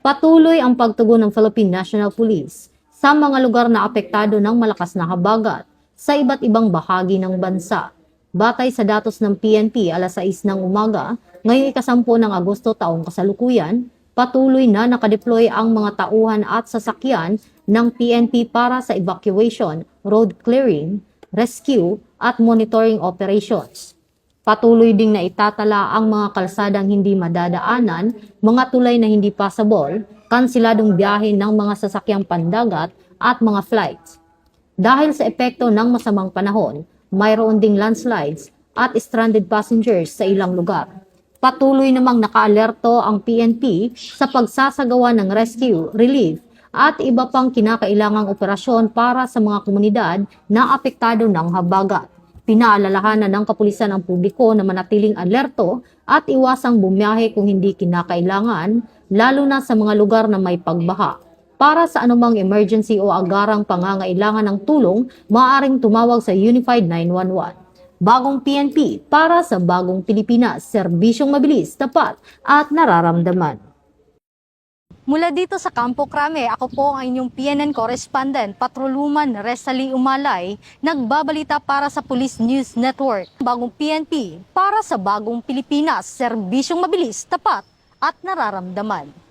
Patuloy ang pagtugon ng Philippine National Police sa mga lugar na apektado ng malakas na habagat sa iba't ibang bahagi ng bansa. Batay sa datos ng PNP, alas 6 ng umaga, ngayong ika-10 ng Agosto taong kasalukuyan, patuloy na nakadeploy ang mga tauhan at sasakyan ng PNP para sa evacuation, road clearing, rescue at monitoring operations. Patuloy ding na itatala ang mga kalsadang hindi madadaanan, mga tulay na hindi passable, kanseladong biyahe ng mga sasakyang pandagat at mga flights. Dahil sa epekto ng masamang panahon, mayroon ding landslides at stranded passengers sa ilang lugar. Patuloy namang nakaalerto ang PNP sa pagsasagawa ng rescue, relief at iba pang kinakailangang operasyon para sa mga komunidad na apektado ng habagat. Pinaalalahanan ng kapulisan ang publiko na manatiling alerto at iwasang bumiyahe kung hindi kinakailangan, lalo na sa mga lugar na may pagbaha. Para sa anumang emergency o agarang pangangailangan ng tulong, maaaring tumawag sa Unified 911. Bagong PNP para sa bagong Pilipinas, serbisyong mabilis, tapat at nararamdaman. Mula dito sa Campo Crame, ako po ang inyong PNN correspondent, Patroluman Resali Umalay, nagbabalita para sa Police News Network. Bagong PNP para sa bagong Pilipinas, serbisyong mabilis, tapat at nararamdaman.